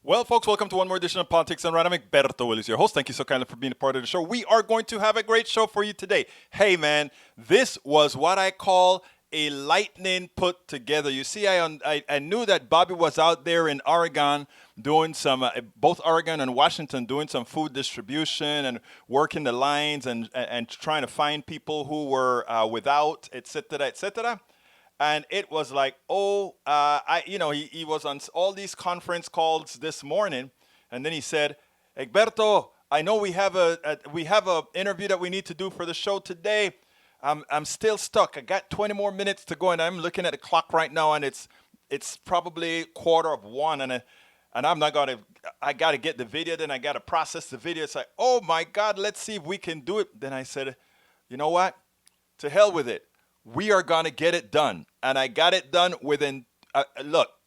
Well, folks, welcome to one more edition of Politics and Right. I'm Egberto Willis, your host. Thank you so kindly for being a part of the show. We are going to have a great show for you today. Hey, man, this was what I call a lightning put together. You see, I knew that Bobby was out there in Oregon doing some, both Oregon and Washington, doing some food distribution and working the lines and trying to find people who were without, et cetera, et cetera. And it was like, he was on all these conference calls this morning, and then he said, Egberto, I know we have a interview that we need to do for the show today. I'm still stuck. I got 20 more minutes to go, and I'm looking at the clock right now, and it's probably 1:15, and I'm not gonna. I gotta get the video, then I gotta process the video. It's like, oh my God, let's see if we can do it. Then I said, you know what? To hell with it. We are going to get it done. And I got it done within,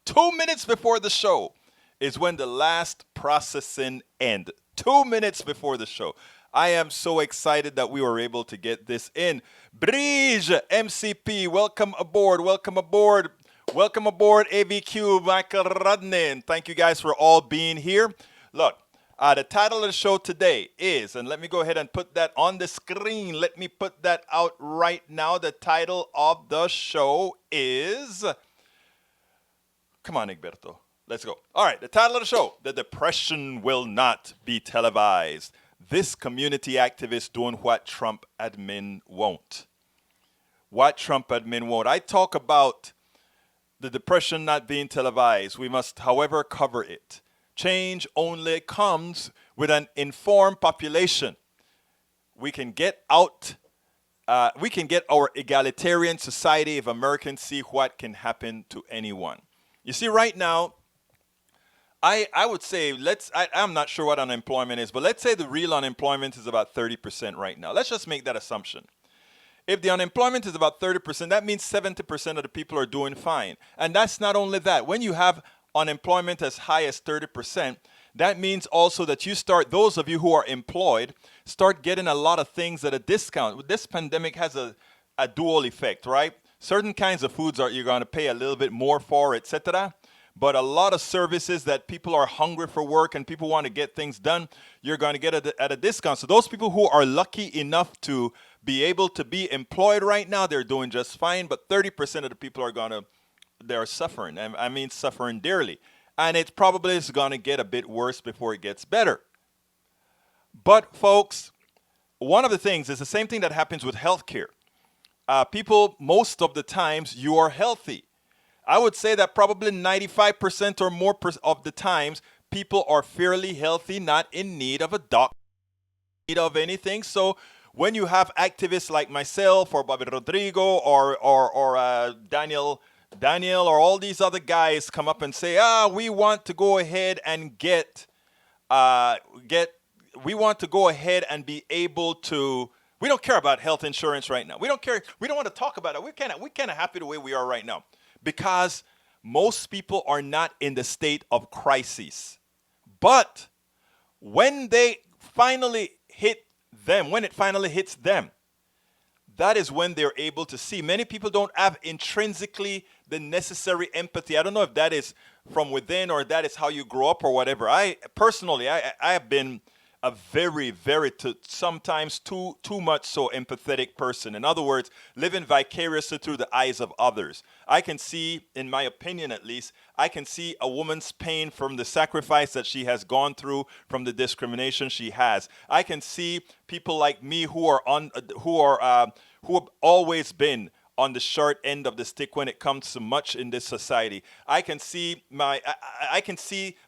2 minutes before the show is when the last processing ended. 2 minutes before the show. I am so excited that we were able to get this in. Brige, MCP, welcome aboard, welcome aboard. Welcome aboard, ABQ, Michael Rudnin. Thank you guys for all being here. Look. The title of the show today is, and let me go ahead and put that on the screen. Let me put that out right now. The title of the show is, come on, Egberto, let's go. All right, the title of the show, The Depression Will Not Be Televised. This community activist doing what Trump admin won't. What Trump admin won't. I talk about the depression not being televised. We must, however, cover it. Change only comes with an informed population. We can get out, we can get our egalitarian society if Americans see what can happen to anyone. You see, right now, I would say, I'm not sure what unemployment is, but let's say the real unemployment is about 30% right now. Let's just make that assumption. If the unemployment is about 30%, that means 70% of the people are doing fine. And that's not only that. When you have unemployment as high as 30%, that means also that those of you who are employed, start getting a lot of things at a discount. This pandemic has a dual effect, right? Certain kinds of foods you're going to pay a little bit more for, etc. But a lot of services that people are hungry for work and people want to get things done, you're going to get at a discount. So those people who are lucky enough to be able to be employed right now, they're doing just fine. But 30% of the people they're suffering. I mean, suffering dearly. And it probably is going to get a bit worse before it gets better. But, folks, one of the things is the same thing that happens with healthcare. People, most of the times, you are healthy. I would say that probably 95% or more of the times, people are fairly healthy, not in need of a doctor, need of anything. So when you have activists like myself or Bobby Rodrigo or Daniel or all these other guys come up and say, we want to go ahead and we want to go ahead and be able to, we don't care about health insurance right now. We don't care. We don't want to talk about it. We're kind of happy the way we are right now because most people are not in the state of crisis. But when they finally hit them, when it finally hits them, that is when they're able to see. Many people don't have intrinsically the necessary empathy. I don't know if that is from within or that is how you grow up or whatever. I have been a very, very, sometimes too much so empathetic person. In other words, living vicariously through the eyes of others. I can see, in my opinion at least, I can see a woman's pain from the sacrifice that she has gone through, from the discrimination she has. I can see people like me who have always been on the short end of the stick when it comes to much in this society. I can see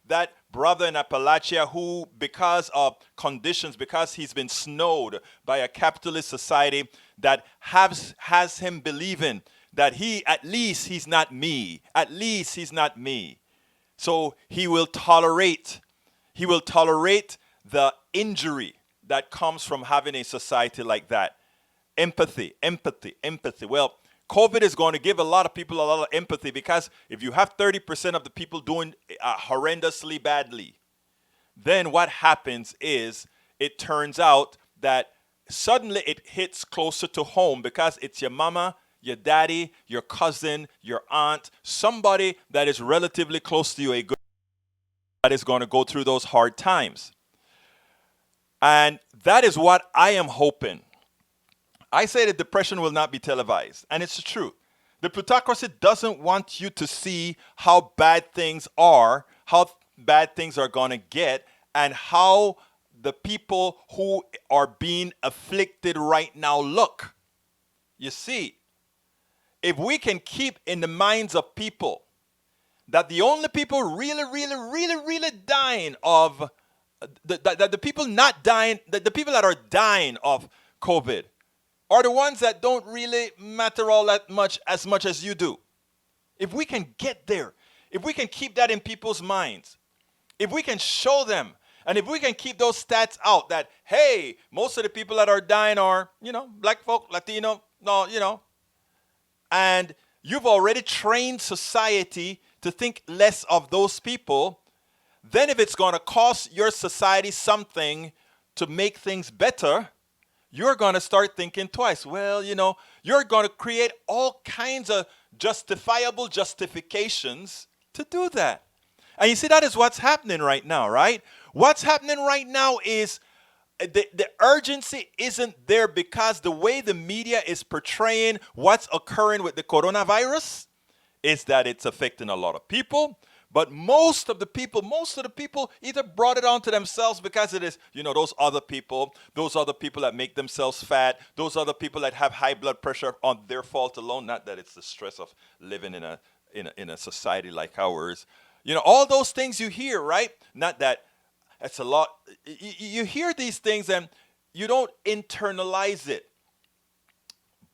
that brother in Appalachia who, because of conditions, because he's been snowed by a capitalist society that has him believing that he's not me. At least he's not me. So he will tolerate the injury that comes from having a society like that. Empathy. Well, COVID is going to give a lot of people a lot of empathy because if you have 30% of the people doing horrendously badly, then what happens is it turns out that suddenly it hits closer to home because it's your mama, your daddy, your cousin, your aunt, somebody that is relatively close to you, a good that is going to go through those hard times. And that is what I am hoping. I say that depression will not be televised, and it's the truth. The plutocracy doesn't want you to see how bad things are, how bad things are going to get, and how the people who are being afflicted right now look. You see, if we can keep in the minds of people that the only people really dying of the people not dying, the people that are dying of COVID are the ones that don't really matter all that much as you do. If we can get there, if we can keep that in people's minds, if we can show them, and if we can keep those stats out that, hey, most of the people that are dying are, black folk, Latino, no, and you've already trained society to think less of those people, then if it's going to cost your society something to make things better, you're going to start thinking twice. Well, you're going to create all kinds of justifiable justifications to do that. And you see, that is what's happening right now, right? What's happening right now is the urgency isn't there because the way the media is portraying what's occurring with the coronavirus is that it's affecting a lot of people. But most of the people either brought it onto themselves because it is, those other people that make themselves fat, those other people that have high blood pressure on their fault alone. Not that it's the stress of living in a society like ours. All those things you hear, right? Not that it's a lot. You hear these things and you don't internalize it.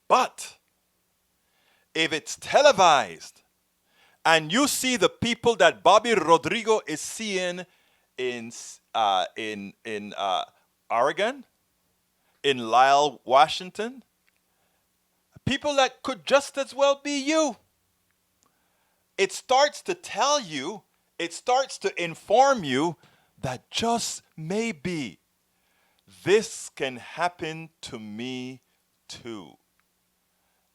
But if it's televised, and you see the people that Bobby Rodrigo is seeing in Oregon, in Lyle, Washington, people that could just as well be you. It starts to tell you, it starts to inform you that just maybe this can happen to me too.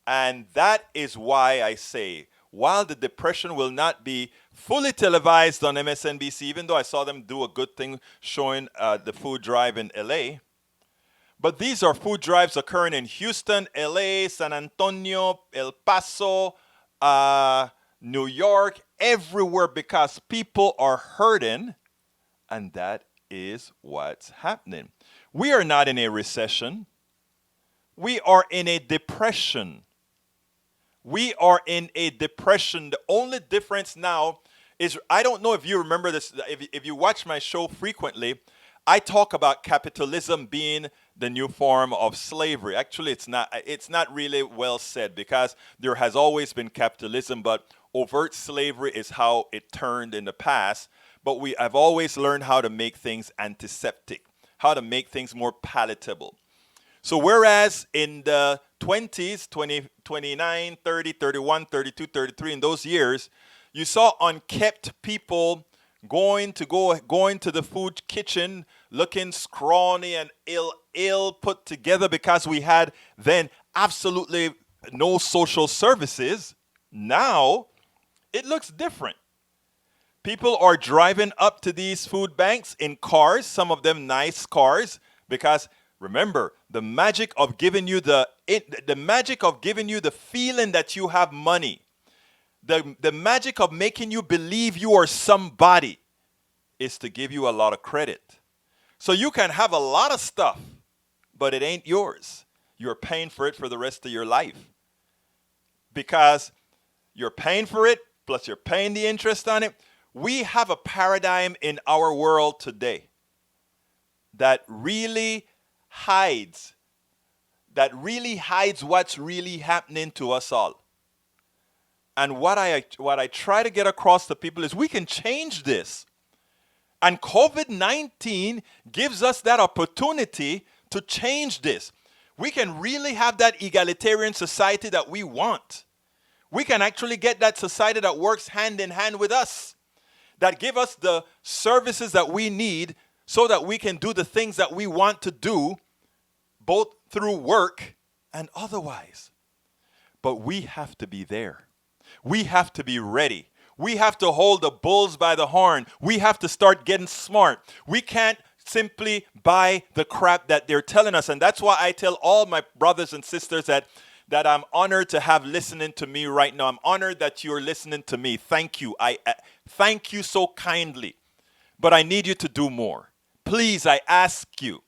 And that is why I say, while the depression will not be fully televised on MSNBC, even though I saw them do a good thing showing the food drive in LA, but these are food drives occurring in Houston, LA, San Antonio, El Paso, New York, everywhere, because people are hurting, and that is what's happening. We are not in a recession. We are in a depression. We are in a depression. The only difference now is, I don't know if you remember this, if you watch my show frequently, I talk about capitalism being the new form of slavery. Actually, it's not really well said, because there has always been capitalism, but overt slavery is how it turned in the past. But I've always learned how to make things antiseptic, how to make things more palatable. So whereas in the 20s, 20, 29, 30, 31, 32, 33, in those years, you saw unkept people going to the food kitchen looking scrawny and ill put together, because we had then absolutely no social services. Now it looks different. People are driving up to these food banks in cars, some of them nice cars, because remember, the magic of giving you the feeling that you have money, the magic of making you believe you are somebody, is to give you a lot of credit. So you can have a lot of stuff, but it ain't yours. You're paying for it for the rest of your life, because you're paying for it, plus you're paying the interest on it. We have a paradigm in our world today that really hides what's really happening to us all. And what I try to get across to people is we can change this. And COVID-19 gives us that opportunity to change this. We can really have that egalitarian society that we want. We can actually get that society that works hand in hand with us, that give us the services that we need so that we can do the things that we want to do, both through work and otherwise. But we have to be there. We have to be ready. We have to hold the bulls by the horn. We have to start getting smart. We can't simply buy the crap that they're telling us. And that's why I tell all my brothers and sisters that I'm honored to have listening to me right now. I'm honored that you're listening to me. Thank you. I thank you so kindly. But I need you to do more. Please, I ask you,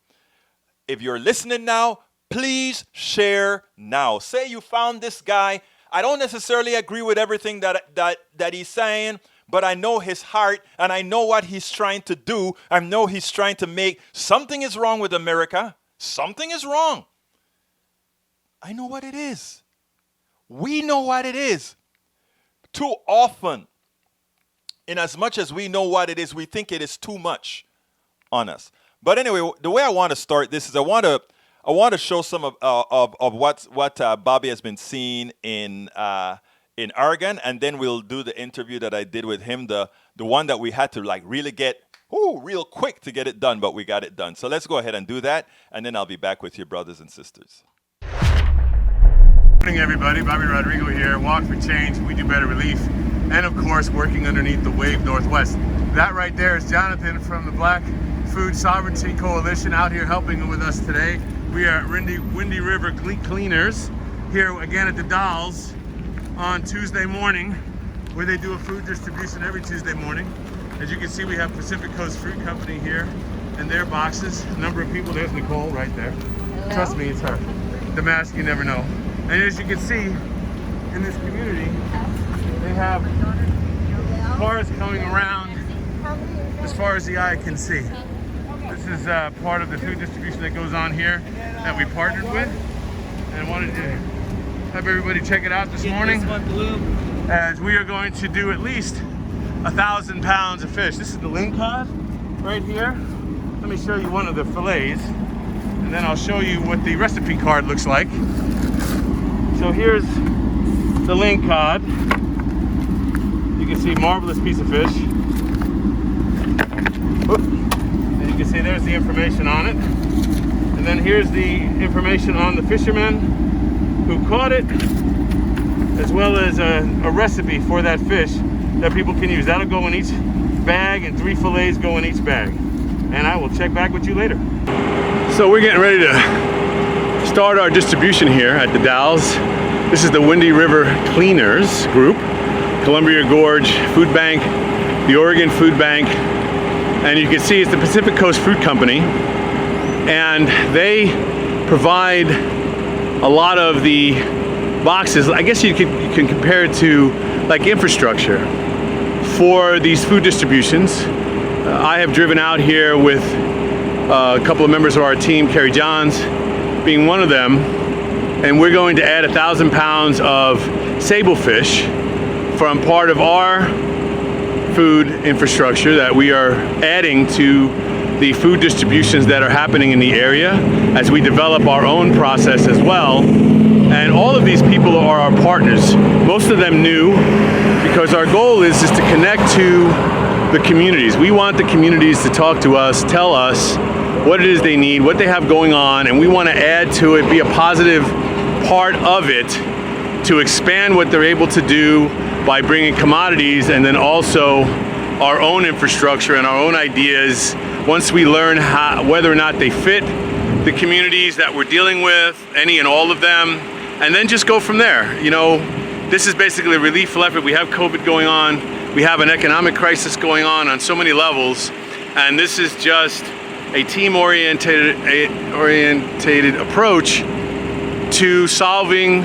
if you're listening now, please share now. Say you found this guy. I don't necessarily agree with everything that he's saying, but I know his heart and I know what he's trying to do. I know he's trying to make something is wrong with America. Something is wrong. I know what it is. We know what it is. Too often, in as much as we know what it is, we think it is too much on us. But anyway, the way I want to start this is I want to show some of what Bobby has been seeing in Oregon, and then we'll do the interview that I did with him, the one that we had to like really get real quick to get it done, but we got it done. So let's go ahead and do that, and then I'll be back with you, brothers and sisters. Good morning, everybody. Bobby Rodrigo here. Walk for Change, We Do Better Relief, and of course, working underneath the Wave Northwest. That right there is Jonathan from the Black Food Sovereignty Coalition out here helping with us today. We are at Windy River Cleaners here again at the Dolls on Tuesday morning, where they do a food distribution every Tuesday morning. As you can see, we have Pacific Coast Fruit Company here and their boxes. A number of people. There's Nicole right there. Hello? Trust me, it's her. The mask, you never know. And as you can see, in this community, they have cars coming around as far as the eye can see. This is part of the food distribution that goes on here that we partnered with. And I wanted to have everybody check it out this morning, as we are going to do at least 1,000 pounds of fish. This is the lingcod right here. Let me show you one of the fillets, and then I'll show you what the recipe card looks like. So here's the lingcod. You can see marvelous piece of fish. And you can see there's the information on it. And then here's the information on the fisherman who caught it, as well as a recipe for that fish that people can use. That'll go in each bag, and 3 fillets go in each bag. And I will check back with you later. So we're getting ready to start our distribution here at the Dalles. This is the Windy River Cleaners group, Columbia Gorge Food Bank, the Oregon Food Bank, and you can see it's the Pacific Coast Fruit Company, and they provide a lot of the boxes. I guess you can compare it to like infrastructure for these food distributions. I have driven out here with a couple of members of our team, Kerry Johns being one of them, and we're going to add 1,000 pounds of sable fish from part of our food infrastructure that we are adding to the food distributions that are happening in the area as we develop our own process as well. And all of these people are our partners, most of them new, because our goal is to connect to the communities. We want the communities to talk to us, tell us what it is they need, what they have going on, and we want to add to it, be a positive part of it to expand what they're able to do by bringing commodities, and then also our own infrastructure and our own ideas once we learn whether or not they fit the communities that we're dealing with, any and all of them, and then just go from there. You know, this is basically a relief effort. We have COVID going on, we have an economic crisis going on so many levels, and this is just a team-oriented approach to solving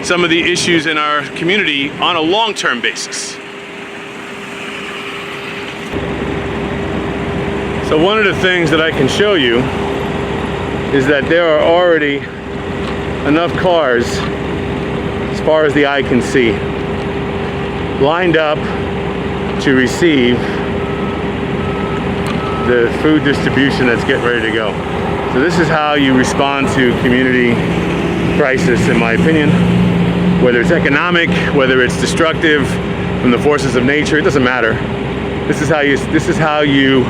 some of the issues in our community on a long-term basis. So one of the things that I can show you is that there are already enough cars, as far as the eye can see, lined up to receive the food distribution that's getting ready to go. So this is how you respond to community crisis, in my opinion. Whether it's economic, whether it's destructive from the forces of nature, it doesn't matter. This is how you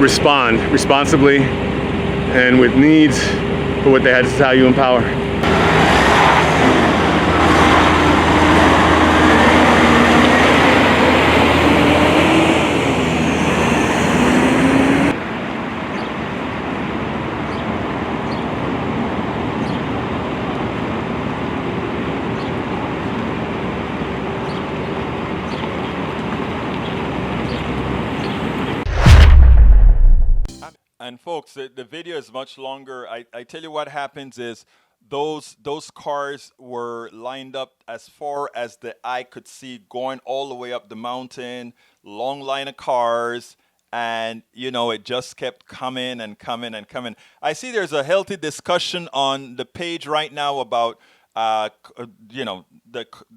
respond responsibly and with needs for what they had. This is how you empower. And folks, the video is much longer. I tell you what happens is those cars were lined up as far as the eye could see, going all the way up the mountain, long line of cars, and it just kept coming and coming and coming. I see there's a healthy discussion on the page right now about the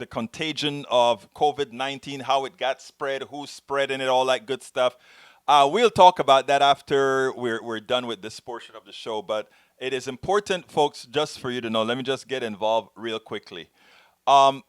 contagion of COVID-19, how it got spread, who's spreading it, all that good stuff. We'll talk about that after we're done with this portion of the show. But it is important, folks, just for you to know. Let me just get involved real quickly. Um,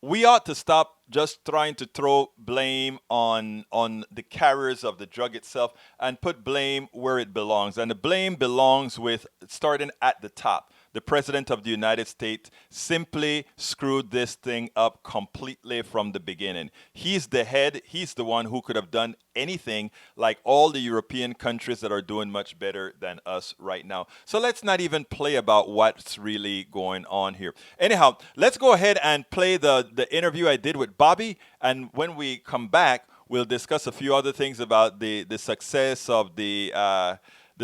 we ought to stop just trying to throw blame on the carriers of the drug itself and put blame where it belongs. And the blame belongs with starting at the top. The president of the United States simply screwed this thing up completely from the beginning. He's the head. He's the one who could have done anything, like all the European countries that are doing much better than us right now. So let's not even play about what's really going on here. Anyhow, let's go ahead and play the interview I did with Bobby. And when we come back, we'll discuss a few other things about the success of the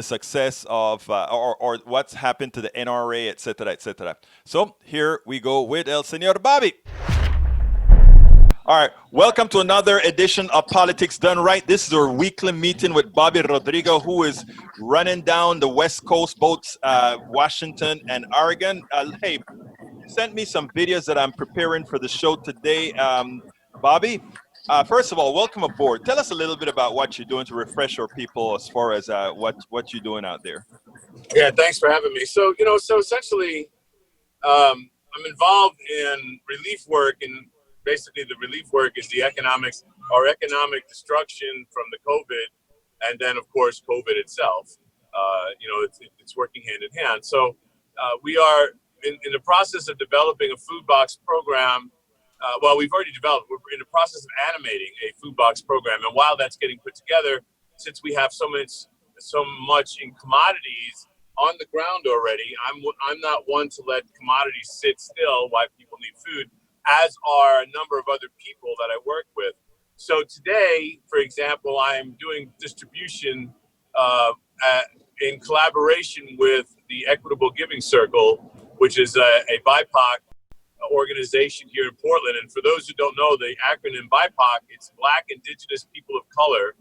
success of or what's happened to the NRA, etc., etc. So here we go with El Señor Bobby. All right, welcome to another edition of Politics Done Right. This is our weekly meeting with Bobby Rodrigo, who is running down the West Coast, both Washington and Oregon. Hey, you sent me some videos that I'm preparing for the show today. Bobby, first of all, welcome aboard. Tell us a little bit about what you're doing to refresh our people as far as what you're doing out there. Yeah, thanks for having me. So, so essentially, I'm involved in relief work, and basically the relief work is the economic destruction from the COVID, and then of course COVID itself. It's working hand in hand. So we are in the process of developing a food box program. We've already developed. We're in the process of animating a food box program, and while that's getting put together, since we have so much in commodities on the ground already, I'm not one to let commodities sit still while people need food, as are a number of other people that I work with. So today, for example, I'm doing distribution in collaboration with the Equitable Giving Circle, which is a BIPOC organization here in Portland. And for those who don't know, the acronym BIPOC, it's Black, Indigenous, People of Color,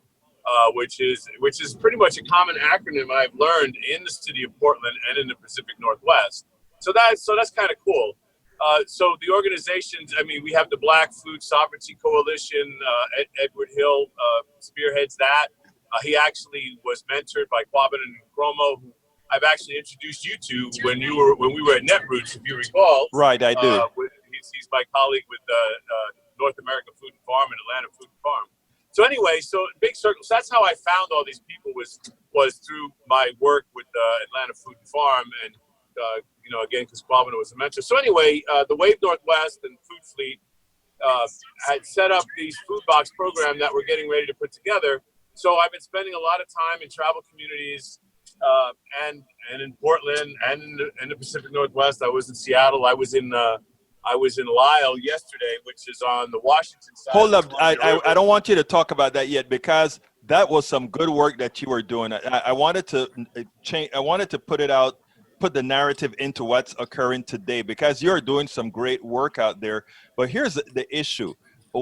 which is pretty much a common acronym I've learned in the city of Portland and in the Pacific Northwest. So that's kind of cool. So the organizations, we have the Black Food Sovereignty Coalition. Edward Hill spearheads that. He actually was mentored by Quabbin and Nkrumah, who I've actually introduced you to when we were at Netroots, if you recall. Right, I do. He's my colleague with North American Food and Farm and Atlanta Food and Farm. So anyway, big circles. So that's how I found all these people was through my work with Atlanta Food and Farm, and again, because Quabbin was a mentor. So anyway, the Wave Northwest and Food Fleet had set up these food box program that we're getting ready to put together. So I've been spending a lot of time in travel communities, and in Portland and in the Pacific Northwest. I was in Seattle. I was in Lisle yesterday, which is on the Washington side. Hold up, I don't want you to talk about that yet, because that was some good work that you were doing. I wanted to change. I wanted to put the narrative into what's occurring today, because you're doing some great work out there. But here's the issue.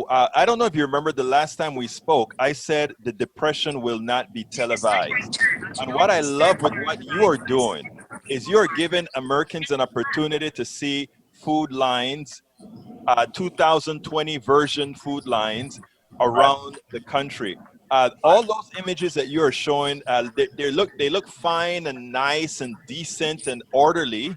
I don't know if you remember the last time we spoke, I said the depression will not be televised. And what I love with what you are doing is you're giving Americans an opportunity to see food lines, 2020 version food lines around the country. All those images that you are showing, they look fine and nice and decent and orderly,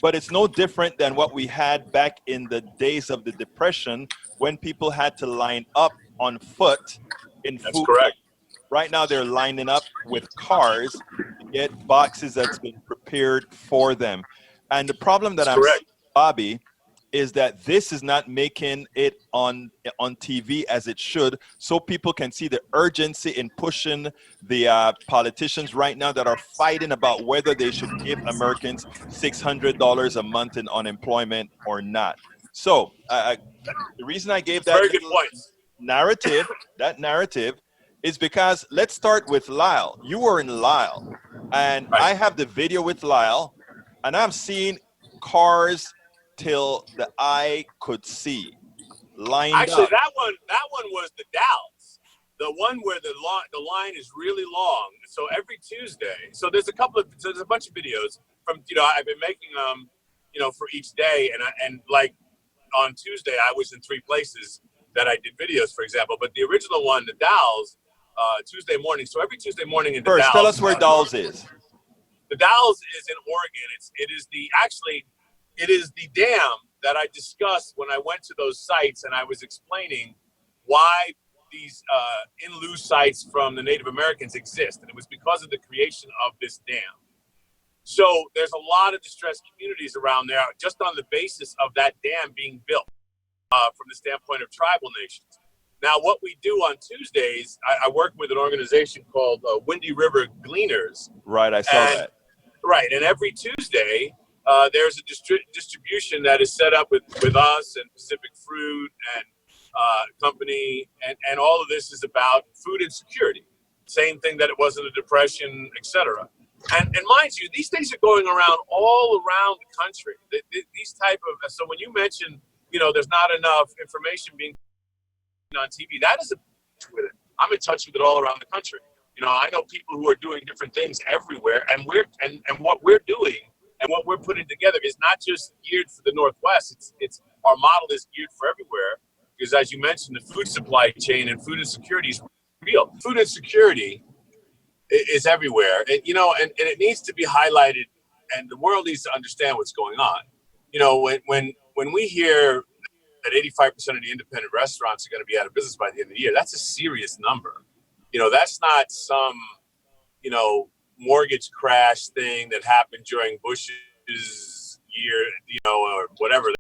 but it's no different than what we had back in the days of the Depression, when people had to line up on foot in food. That's correct. Right now they're lining up with cars to get boxes that's been prepared for them. And the problem that I'm seeing, Bobby, is that this is not making it on TV as it should, so people can see the urgency in pushing the politicians right now that are fighting about whether they should give Americans $600 a month in unemployment or not. So the reason I gave that very good points. narrative is because let's start with Lyle. You were in Lyle, and Right. I have the video with Lyle, and I'm seeing cars till the eye could see lined Actually, up. that one was the Dalles, the one where the line is really long. So every Tuesday, so there's a bunch of videos from I've been making them for each day, and like on Tuesday I was in three places that I did videos, for example. But the original one, the Dalles, Tuesday morning. So every Tuesday morning in the First, tell Dalles, us where Dawes is. the Dalles is in Oregon. It is the dam that I discussed when I went to those sites, and I was explaining why these in lieu sites from the Native Americans exist, and it was because of the creation of this dam. So there's a lot of distressed communities around there just on the basis of that dam being built from the standpoint of tribal nations. Now, what we do on Tuesdays, I work with an organization called Windy River Gleaners. Right, I saw that. Right, and every Tuesday, there's a distribution that is set up with us and Pacific Fruit and Company, and all of this is about food insecurity. Same thing that it was in the Depression, etc. And mind you, these things are going around all around the country. These type of, so when you mention, there's not enough information being on TV, that is with it. I'm in touch with it all around the country. I know people who are doing different things everywhere, and what we're doing and what we're putting together is not just geared for the Northwest. It's our model is geared for everywhere, because as you mentioned, the food supply chain and food insecurity is real. Food insecurity is everywhere, and it needs to be highlighted, and the world needs to understand what's going on. When we hear that 85% of the independent restaurants are going to be out of business by the end of the year, that's a serious number. That's not some, mortgage crash thing that happened during Bush's year, or whatever,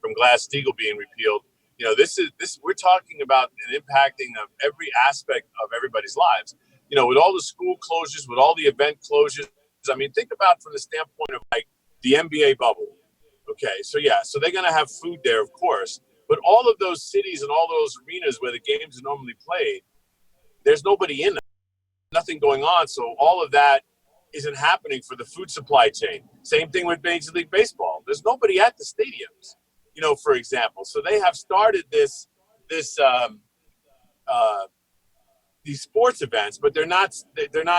from Glass-Steagall being repealed. This we're talking about an impacting of every aspect of everybody's lives. With all the school closures, with all the event closures. I mean, think about from the standpoint of like the NBA bubble. Okay, so they're going to have food there, of course, but all of those cities and all those arenas where the games are normally played, there's nobody in them, nothing going on. So all of that isn't happening for the food supply chain. Same thing with Major League Baseball. There's nobody at the stadiums, for example. So they have started these sports events, but they're not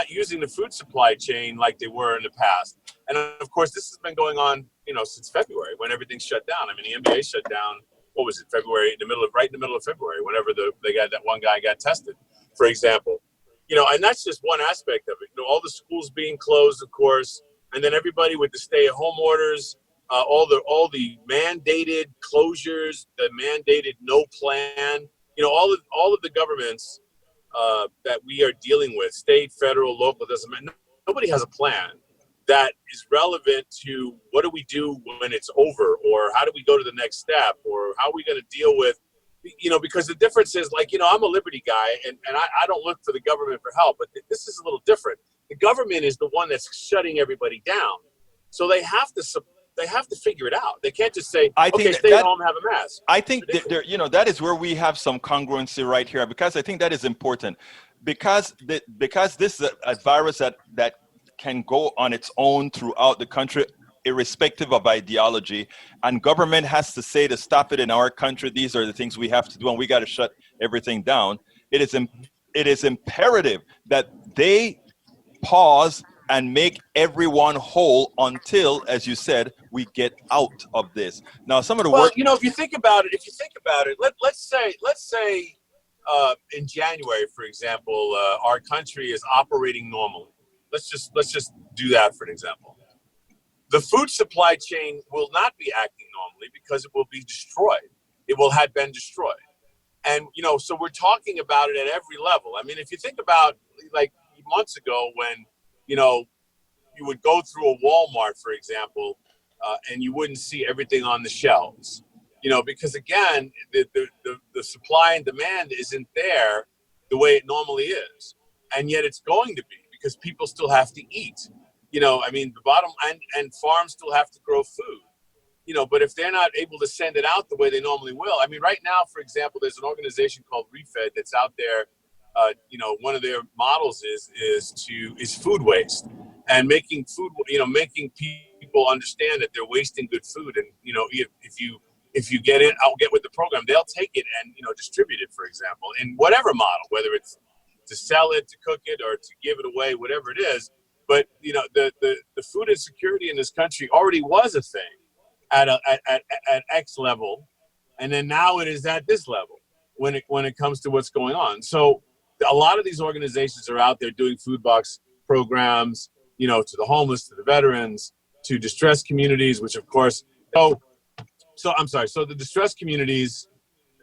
using the food supply chain like they were in the past. And of course, this has been going on, since February when everything shut down. I mean, the NBA shut down. What was it? February, right in the middle of February, whenever that one guy got tested, for example. And that's just one aspect of it. All the schools being closed, of course, and then everybody with the stay-at-home orders, all the mandated closures, the mandated no plan. All of the governments that we are dealing with, state, federal, local, doesn't matter. Nobody has a plan that is relevant to what do we do when it's over, or how do we go to the next step, or how are we going to deal with, because the difference is, like, I'm a liberty guy, and I don't look for the government for help, but this is a little different. The government is the one that's shutting everybody down. So they have to figure it out. They can't just say, okay, stay at home, have a mask. I think that is where we have some congruency right here, because I think that is important, because this is a virus that can go on its own throughout the country, irrespective of ideology, and government has to say to stop it in our country. These are the things we have to do, and we got to shut everything down. It is imperative that they pause and make everyone whole until, as you said, we get out of this. Now, some of the work. If you think about it, let's say in January, for example, our country is operating normally. Let's just do that for an example. The food supply chain will not be acting normally because it will be destroyed. It will have been destroyed. And, so we're talking about it at every level. I mean, if you think about, like, months ago when, you would go through a Walmart, for example, and you wouldn't see everything on the shelves, because, again, the supply and demand isn't there the way it normally is. And yet it's going to be, because people still have to eat. I mean, the bottom and farms still have to grow food, but if they're not able to send it out the way they normally will. I mean, right now, for example, there's an organization called Refed that's out there one of their models is food waste, and making making people understand that they're wasting good food. And if you I'll get with the program, they'll take it and distribute it, for example, in whatever model, whether it's to sell it, to cook it, or to give it away, whatever it is. But the food insecurity in this country already was a thing at X level, and then now it is at this level when it comes to what's going on. So a lot of these organizations are out there doing food box programs, to the homeless, to the veterans, to distressed communities, which of course, so I'm sorry. So the distressed communities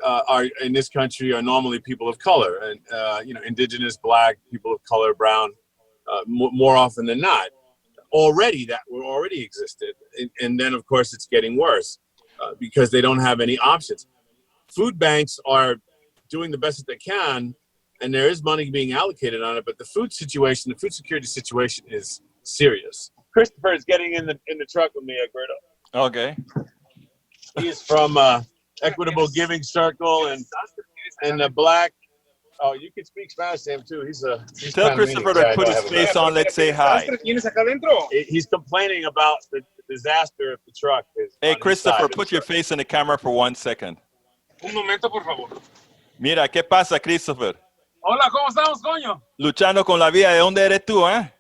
are in this country are normally people of color, and indigenous, Black, people of color, brown, more often than not. Already existed, and then of course it's getting worse because they don't have any options. Food banks are doing the best that they can, and there is money being allocated on it, but the food security situation is serious. Christopher is getting in the truck with me, Alberto. Okay. He's from Equitable Giving Circle and the Black. Oh, you can speak Spanish to him too. He's Tell Christopher to put his face on. Let's say hi. He's complaining about the disaster of the truck. Hey, Christopher, put your face in the camera for 1 second. Un momento, por favor. Mira, ¿qué pasa, Christopher? Hola, ¿cómo estamos, coño? Luchando con la vida. ¿De dónde eres tú, eh?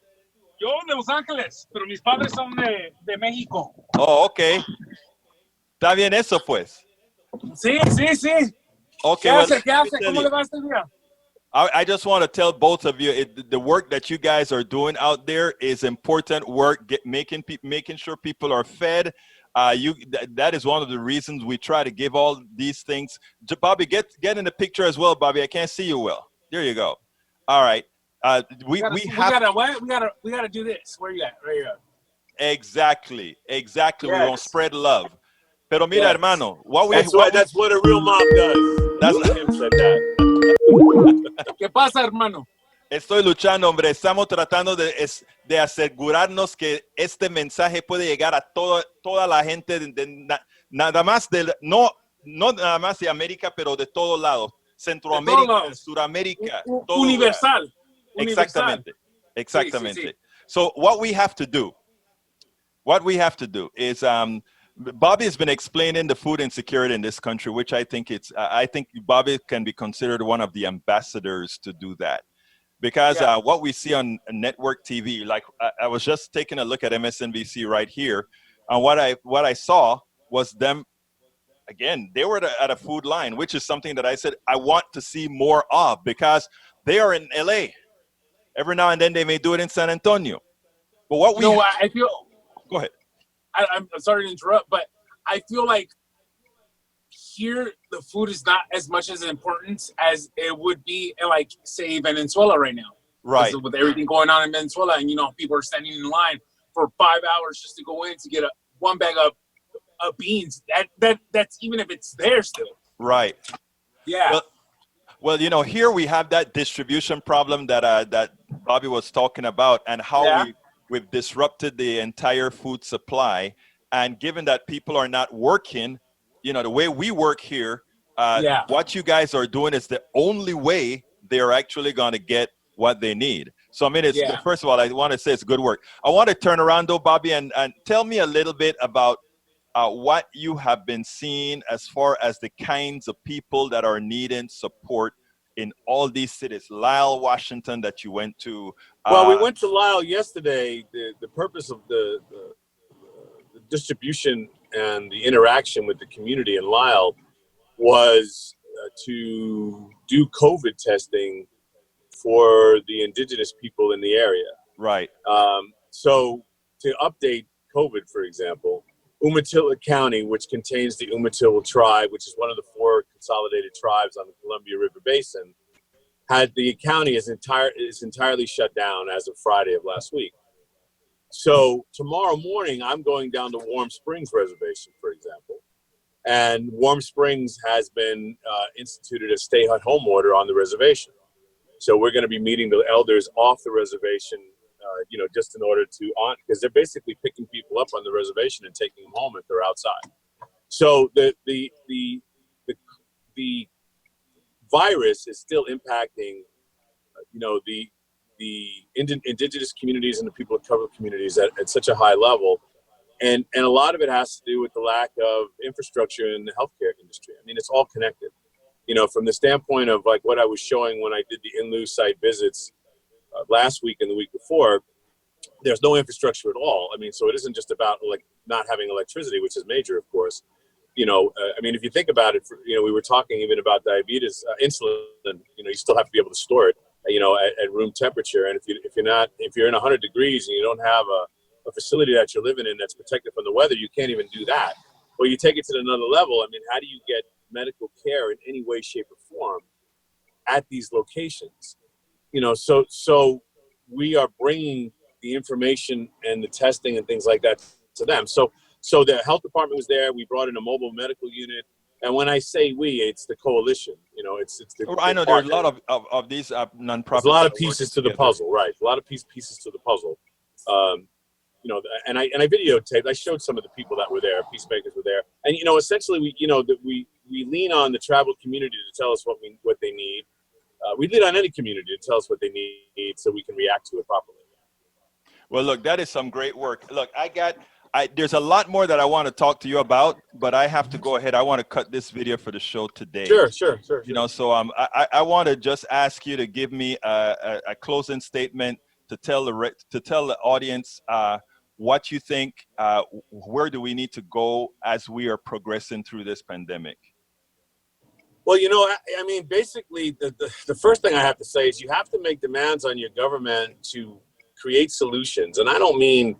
Yo de Los Ángeles, pero mis padres son de México. Oh, okay. Está bien eso, pues. Sí, sí, sí. Okay. ¿Qué hace? ¿Cómo le va este día? I just want to tell both of you, the work that you guys are doing out there is important work, making sure people are fed. That is one of the reasons we try to give all these things. Bobby, get in the picture as well, Bobby. I can't see you well. There you go. All right. We gotta do this. Where you at? Right here. Exactly. Yes. We won't spread love. Pero mira, hermano, that's what a real mom does. That's him said that. ¿Qué pasa, hermano? Estoy luchando, hombre. Estamos tratando de asegurarnos que este mensaje puede llegar a toda la gente, nada más no nada más de América, pero de todos lados. Centroamérica, Suramérica. Universal. Exactamente. Sí. So what we have to do is, Bobby has been explaining the food insecurity in this country, which I think Bobby can be considered one of the ambassadors to do that. Because what we see on network TV, like I was just taking a look at MSNBC right here, and what I saw was them, again, they were at a food line, which is something that I said I want to see more of, because they are in LA. Every now and then they may do it in San Antonio. But what we I feel. Go ahead. I'm sorry to interrupt, but I feel like here the food is not as much as important as it would be in, like, say, Venezuela right now. Right. With everything going on in Venezuela, and people are standing in line for 5 hours just to go in to get one bag of beans. That's even if it's there still. Right. Yeah. Well, here we have that distribution problem that Bobby was talking about, and how we've disrupted the entire food supply. And given that people are not working, the way we work here, what you guys are doing is the only way they're actually going to get what they need. So, I mean, first of all, I want to say it's good work. I want to turn around, though, Bobby, and tell me a little bit about what you have been seeing as far as the kinds of people that are needing support in all these cities. Lyle, Washington, that you went to. Well, we went to Lyle yesterday. The purpose of the distribution and the interaction with the community in Lyle was to do COVID testing for the indigenous people in the area. Right. So to update COVID, for example, Umatilla County, which contains the Umatilla tribe, which is one of the 4 consolidated tribes on the Columbia River Basin, had the county is entirely shut down as of Friday of last week. So tomorrow morning, I'm going down to Warm Springs Reservation, for example, and Warm Springs has been instituted a stay-at-home order on the reservation. So we're going to be meeting the elders off the reservation, just in order to because they're basically picking people up on the reservation and taking them home if they're outside. So the virus is still impacting the indigenous communities and the people of color communities at such a high level. And a lot of it has to do with the lack of infrastructure in the healthcare industry. I mean, it's all connected. From the standpoint of like what I was showing when I did the in-lieu site visits last week and the week before, there's no infrastructure at all. I mean, so it isn't just about like not having electricity, which is major, of course. I mean, if you think about it, we were talking even about diabetes, insulin. You still have to be able to store it, at room temperature. And if you're in 100 degrees and you don't have a facility that you're living in that's protected from the weather, you can't even do that. Well, you take it to another level. I mean, how do you get medical care in any way, shape, or form at these locations? So we are bringing the information and the testing and things like that to them. So the health department was there. We brought in a mobile medical unit. And when I say we, it's the coalition. It's the I know there's a lot of these nonprofits. There's a lot of pieces to the puzzle, right? A lot of pieces to the puzzle. And I videotaped. I showed some of the people that were there. Peacemakers were there, and essentially we lean on the tribal community to tell us what they need. We lean on any community to tell us what they need, so we can react to it properly. Well, look, that is some great work. Look, there's a lot more that I want to talk to you about, but I have to go ahead. I want to cut this video for the show today. Sure. So I want to just ask you to give me a closing statement to tell the audience what you think. Where do we need to go as we are progressing through this pandemic? Well, I mean, basically, the first thing I have to say is you have to make demands on your government to create solutions. And I don't mean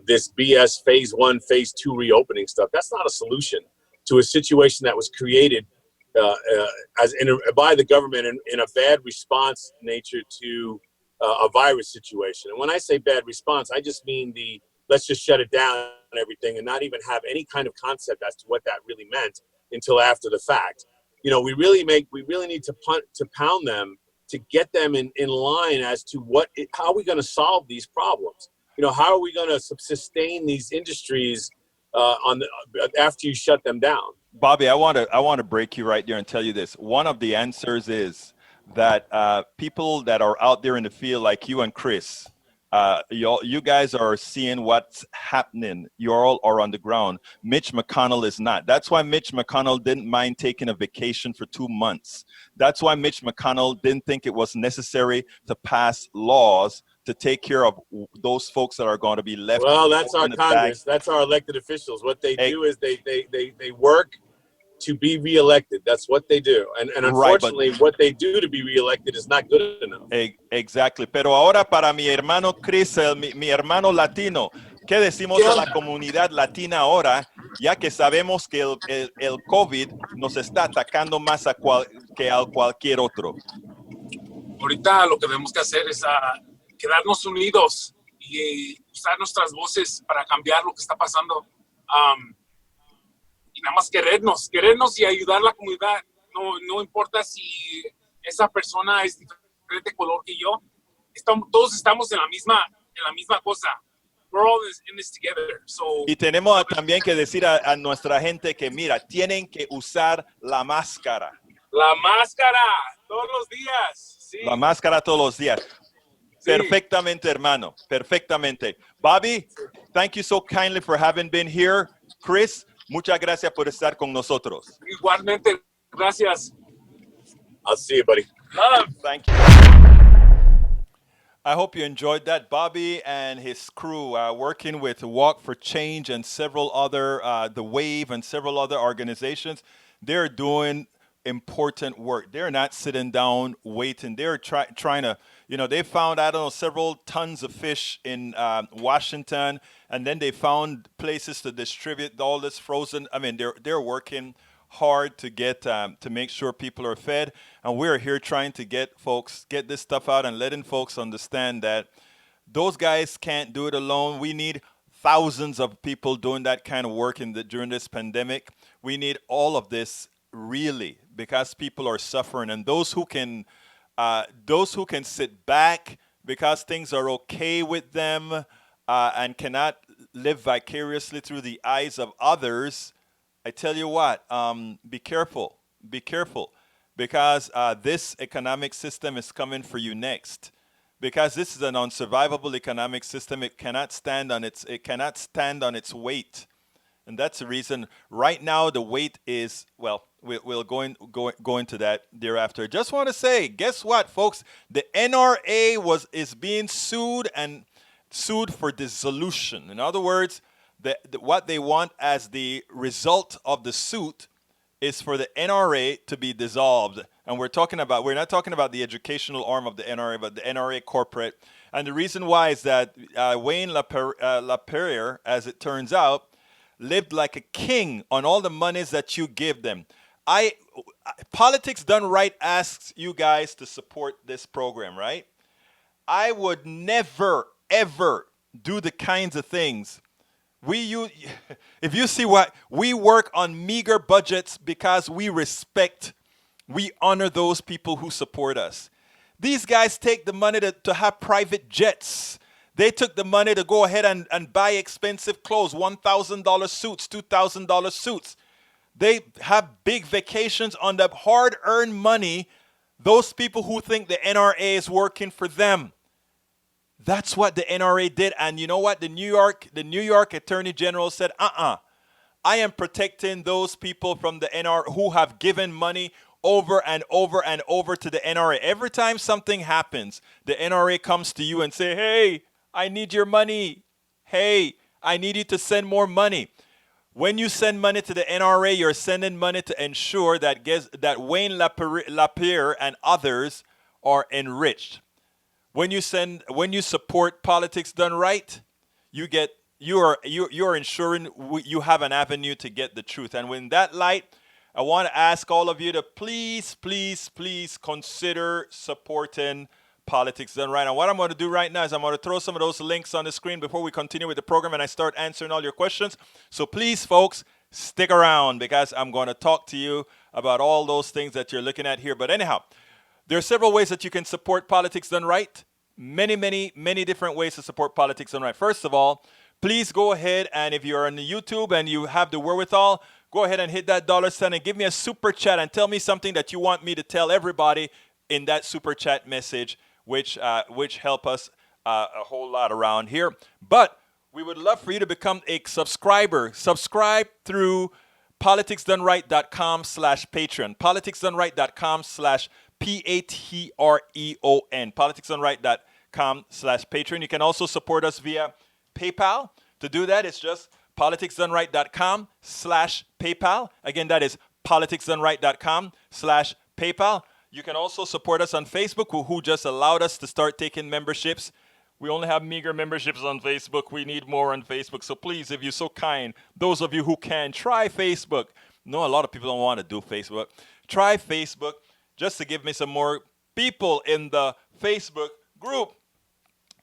this BS phase 1, phase 2 reopening stuff. That's not a solution to a situation that was created by the government in a bad response nature to a virus situation. And when I say bad response, I just mean let's just shut it down and everything and not even have any kind of concept as to what that really meant until after the fact. We really need to pound them to get them in line as to how are we going to solve these problems? How are we going to sustain these industries after you shut them down? Bobby, I want to break you right there and tell you this. One of the answers is that people that are out there in the field, like you and Chris, you guys are seeing what's happening. You all are on the ground. Mitch McConnell is not. That's why Mitch McConnell didn't mind taking a vacation for 2 months. That's why Mitch McConnell didn't think it was necessary to pass laws to take care of those folks that are going to be left. Well, that's our Congress. That's our elected officials. What they do is they work to be reelected. That's what they do. And unfortunately, what they do to be reelected is not good enough. Exactly. Pero ahora para mi hermano Chris, mi hermano latino, ¿qué decimos a la comunidad latina ahora? Ya que sabemos que el COVID nos está atacando más que a cualquier otro. Ahorita lo que tenemos que hacer es quedarnos unidos y usar nuestras voces para cambiar lo que está pasando. Y nada más querernos y ayudar a la comunidad. No importa si esa persona es diferente color que yo. Todos estamos en la misma cosa. We're all in this together. So, y tenemos también que decir a nuestra gente que, mira, tienen que usar la máscara. La máscara todos los días. Sí. La máscara todos los días. Sí. Perfectamente, hermano. Perfectamente. Bobby, thank you so kindly for having been here. Chris, muchas gracias por estar con nosotros. Igualmente, gracias. I'll see you, buddy. Love. Thank you. I hope you enjoyed that. Bobby and his crew working with Walk for Change and several other, The Wave and several other organizations. They're doing important work. They're not sitting down waiting. They're trying to, they found, several tons of fish in Washington, and then they found places to distribute all this frozen. I mean, they're working hard to get to make sure people are fed, and we're here trying to get this stuff out and letting folks understand that those guys can't do it alone. We need thousands of people doing that kind of work during this pandemic. We need all of this really, because people are suffering, and those who can sit back because things are okay with them and cannot live vicariously through the eyes of others. I tell you what, be careful. because this economic system is coming for you next. Because this is an unsurvivable economic system, it cannot stand on its weight. And that's the reason right now the weight is, well, we'll go into that thereafter. Just want to say, guess what, folks? The NRA is being sued for dissolution. In other words, what they want as the result of the suit is for the NRA to be dissolved. And we're not talking about the educational arm of the NRA, but the NRA corporate. And the reason why is that Wayne LaPierre, as it turns out, lived like a king on all the monies that you give them. Politics Done Right asks you guys to support this program, right? I would never, ever do the kinds of things if you see what we work on, meager budgets, because we honor those people who support us. These guys take the money to have private jets. They took the money to go ahead and buy expensive clothes, $1,000 suits, $2,000 suits. They have big vacations on the hard-earned money. Those people who think the NRA is working for them. That's what the NRA did. And you know what? The New York Attorney General said, I am protecting those people from the NRA who have given money over and over and over to the NRA. Every time something happens, the NRA comes to you and say, hey, I need your money. Hey, I need you to send more money. When you send money to the NRA, you're sending money to ensure that Wayne LaPierre and others are enriched. When you support Politics Done Right, you are ensuring you have an avenue to get the truth. And in that light, I want to ask all of you to please, please, please consider supporting Politics Done Right. And what I'm going to do right now is I'm going to throw some of those links on the screen before we continue with the program and I start answering all your questions. So please, folks, stick around because I'm going to talk to you about all those things that you're looking at here. But anyhow, there are several ways that you can support Politics Done Right. Many, many, many different ways to support Politics Done Right. First of all, please go ahead and if you're on the YouTube and you have the wherewithal, go ahead and hit that $sign and give me a super chat and tell me something that you want me to tell everybody in that super chat message, which help us a whole lot around here. But we would love for you to become a subscriber. Subscribe through politicsdoneright.com/Patreon. politicsdoneright.com/Patreon. politicsdoneright.com/Patreon. You can also support us via PayPal. To do that, it's just politicsdoneright.com/PayPal. Again, that is politicsdoneright.com/PayPal. You can also support us on Facebook, who just allowed us to start taking memberships. We only have meager memberships on Facebook. We need more on Facebook. So please, if you're so kind, those of you who can, try Facebook. No, a lot of people don't want to do Facebook. Try Facebook just to give me some more people in the Facebook group.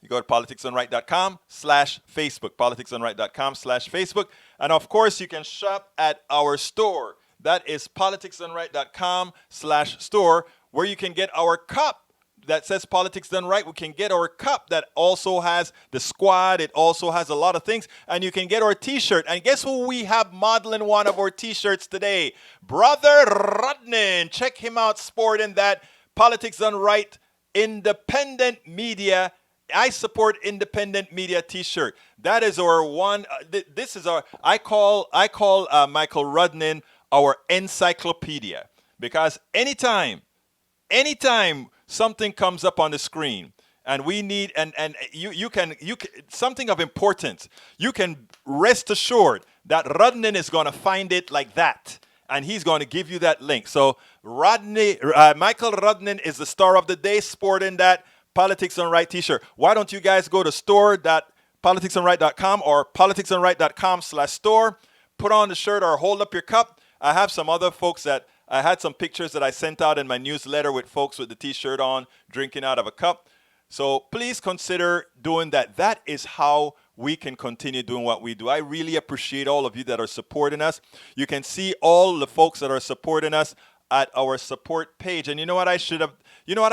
You go to politicsdoneright.com/Facebook, politicsdoneright.com/Facebook. And of course, you can shop at our store. That is politicsdoneright.com/store, where you can get our cup that says Politics Done Right. We can get our cup that also has the squad. It also has a lot of things. And you can get our t-shirt. And guess who we have modeling one of our t-shirts today? Brother Rodnan. Check him out sporting that Politics Done Right independent media. I support independent media t-shirt. That is our one. This is our, I call Michael Rodnan our encyclopedia, because anytime something comes up on the screen and we need, and you can something of importance, you can rest assured that Rodnan is going to find it like that, and he's going to give you that link. So Michael Rodnan is the star of the day, sporting that Politics Done Right t-shirt. Why don't you guys go to store.politicsdoneright.com or politicsdoneright.com/store, put on the shirt or hold up your cup. I have some other folks that I had some pictures that I sent out in my newsletter with folks with the t-shirt on, drinking out of a cup. So please consider doing that. That is how we can continue doing what we do. I really appreciate all of you that are supporting us. You can see all the folks that are supporting us at our support page. And you know what I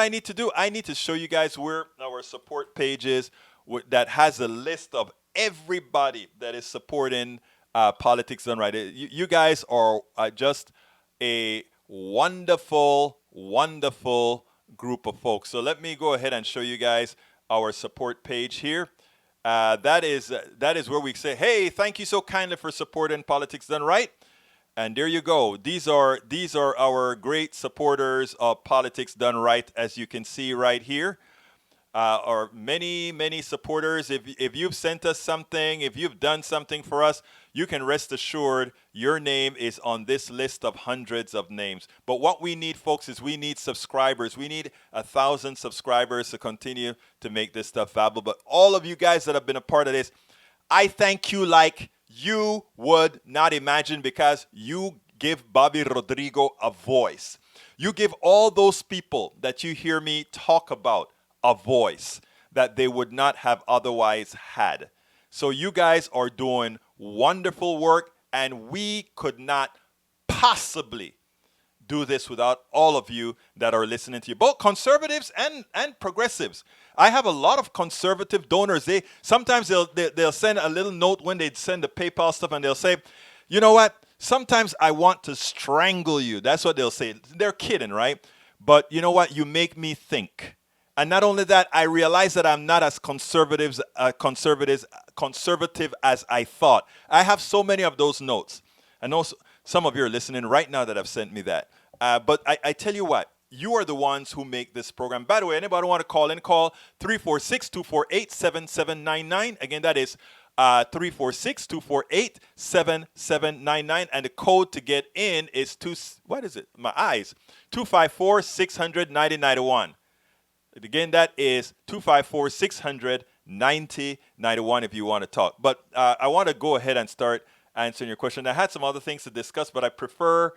need to do? I need to show you guys where our support page is that has a list of everybody that is supporting Politics Done Right. You guys are just a wonderful, wonderful group of folks. So let me go ahead and show you guys our support page here. That is where we say, hey, thank you so kindly for supporting Politics Done Right. And there you go. These are our great supporters of Politics Done Right, as you can see right here. Or many supporters. If you've sent us something, if you've done something for us, you can rest assured your name is on this list of hundreds of names. But what we need, folks, is we need subscribers. We need 1,000 subscribers to continue to make this stuff valuable. But all of you guys that have been a part of this, I thank you like you would not imagine, because you give Bobby Rodrigo a voice. You give all those people that you hear me talk about a voice that they would not have otherwise had. So you guys are doing wonderful work, and we could not possibly do this without all of you that are listening to you, both conservatives and progressives. I have a lot of conservative donors. Sometimes they'll send a little note when they send the PayPal stuff, and they'll say, you know what? Sometimes I want to strangle you. That's what they'll say. They're kidding, right? But you know what? You make me think. And not only that, I realize that I'm not as conservative as I thought. I have so many of those notes. I know some of you are listening right now that have sent me that. But I tell you what, you are the ones who make this program. By the way, anybody want to call in, call 346-248-7799. Again, that is 346-248-7799. And the code to get in is 254-600-9091. Again, that is 254-600-9091 if you want to talk. But I want to go ahead and start answering your question. I had some other things to discuss, but I prefer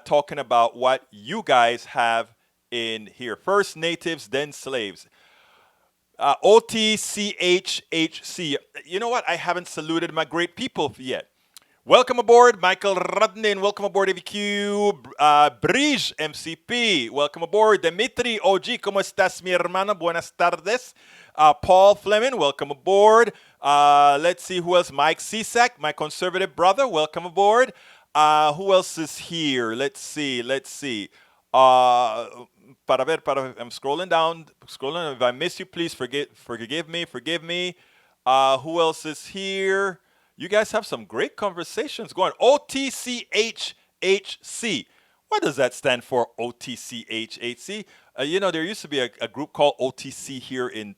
talking about what you guys have in here. First natives, then slaves. OTCHHC. You know what? I haven't saluted my great people yet. Welcome aboard, Michael Rudnin. Welcome aboard, AVQ. Brij, MCP. Welcome aboard, Dimitri OG. ¿Cómo estás, mi hermano? Buenas tardes. Paul Fleming. Welcome aboard. Let's see who else. Mike Cisak, my conservative brother. Welcome aboard. Who else is here? Let's see. I'm scrolling down. If I miss you, please forgive me. Who else is here? You guys have some great conversations going. OTCHHC. What does that stand for, OTCHHC? You know, there used to be a group called OTC here in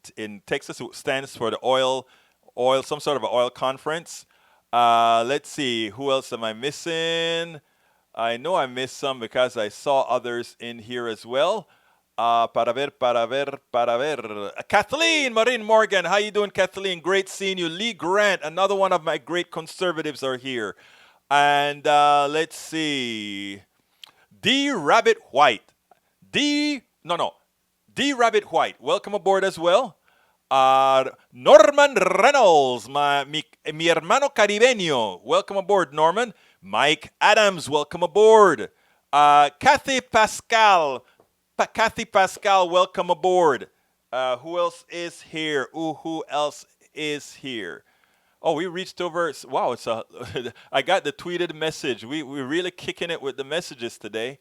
Texas. It stands for the oil, some sort of an oil conference. Let's see. Who else am I missing? I know I missed some because I saw others in here as well. Para ver. Kathleen Maureen Morgan. How you doing, Kathleen? Great seeing you. Lee Grant, another one of my great conservatives, are here. And let's see. D. Rabbit White. D. Rabbit White. Welcome aboard as well. Norman Reynolds, mi hermano caribeño. Welcome aboard, Norman. Mike Adams, welcome aboard. Kathy Pascal, welcome aboard. Who else is here? Who else is here? Oh, we reached over. Wow, I got the tweeted message. We're really kicking it with the messages today.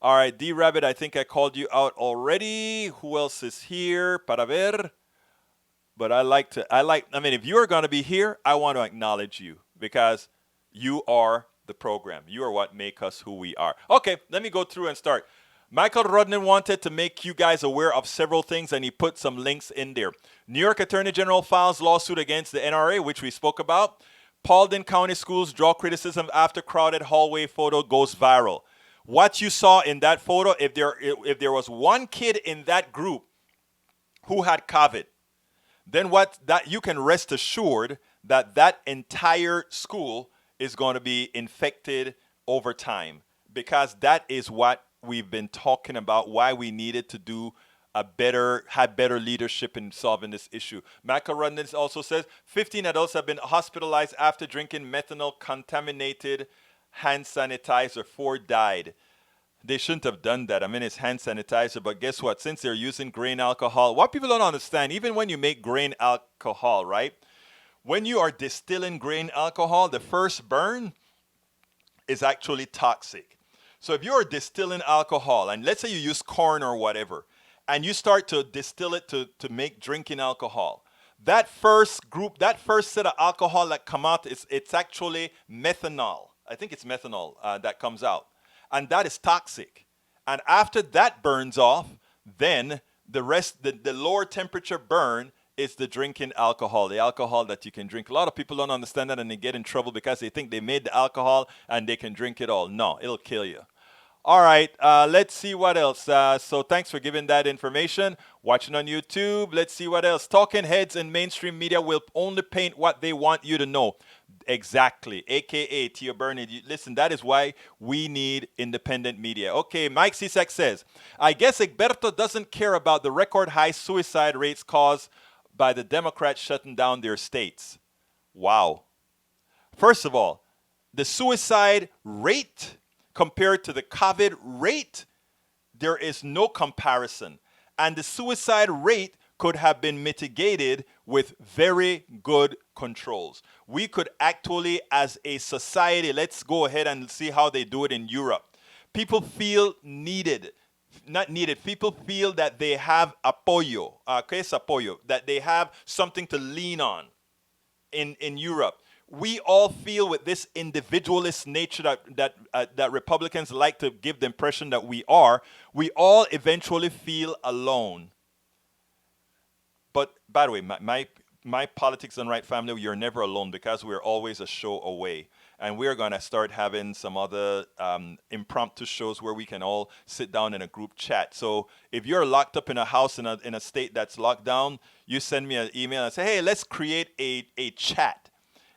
All right, D Rabbit, I think I called you out already. Who else is here? Para ver. But I mean, if you're going to be here, I want to acknowledge you because you are the program. You are what make us who we are. Okay, let me go through and start. Michael Rodnan wanted to make you guys aware of several things, and he put some links in there. New York Attorney General files lawsuit against the NRA, which we spoke about. Paulding County schools draw criticism after crowded hallway photo goes viral. What you saw in that photo, if there was one kid in that group who had COVID, then you can rest assured that entire school is going to be infected over time, because that is what we've been talking about, why we needed to do have better leadership in solving this issue. Michael Rundins also says 15 adults have been hospitalized after drinking methanol-contaminated hand sanitizer. 4 died. They shouldn't have done that. I mean, it's hand sanitizer, but guess what? Since they're using grain alcohol, what people don't understand, even when you make grain alcohol, right? When you are distilling grain alcohol, the first burn is actually toxic. So if you're distilling alcohol, and let's say you use corn or whatever, and you start to distill it to make drinking alcohol, that first group, that first set of alcohol that come out, it's actually methanol. I think it's methanol that comes out. And that is toxic. And after that burns off, then the rest, the lower temperature burn is the drinking alcohol, the alcohol that you can drink. A lot of people don't understand that and they get in trouble because they think they made the alcohol and they can drink it all. No, it'll kill you. All right, let's see what else. So thanks for giving that information. Watching on YouTube, let's see what else. Talking heads and mainstream media will only paint what they want you to know. Exactly, aka Tia Burney. Listen, that is why we need independent media. Okay, Mike Cisak says, I guess Egberto doesn't care about the record high suicide rates caused by the Democrats shutting down their states. Wow. First of all, the suicide rate compared to the COVID rate, there is no comparison. And the suicide rate could have been mitigated with very good controls. We could actually, as a society, let's go ahead and see how they do it in Europe. People feel needed. Not needed. People feel that they have apoyo. ¿Qué es apoyo? That they have something to lean on in Europe. We all feel with this individualist nature that Republicans like to give the impression that we are. We all eventually feel alone. But by the way, my politics and right family, you're never alone because we're always a show away. And we're going to start having some other impromptu shows where we can all sit down in a group chat. So if you're locked up in a house in a state that's locked down, you send me an email and say, hey, let's create a chat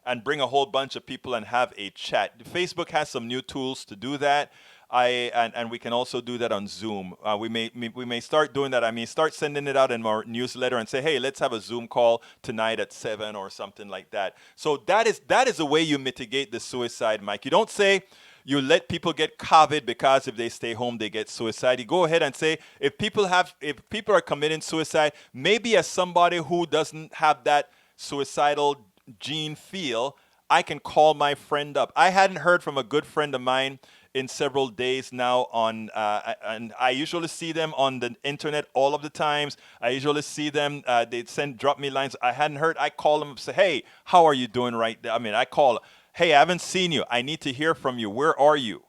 and bring a whole bunch of people and have a chat. Facebook has some new tools to do that. And we can also do that on Zoom. We may start doing that. I mean, start sending it out in our newsletter and say, hey, let's have a Zoom call tonight at 7 or something like that. So that is the way you mitigate the suicide, Mike. You don't say you let people get COVID because if they stay home, they get suicide. You go ahead and say, if people are committing suicide, maybe as somebody who doesn't have that suicidal gene feel, I can call my friend up. I hadn't heard from a good friend of mine in several days now and I usually see them on the internet all of the times. I usually see them, they drop me lines. I hadn't heard, I call them and say, hey, how are you doing right there? I mean, I call, hey, I haven't seen you. I need to hear from you. Where are you?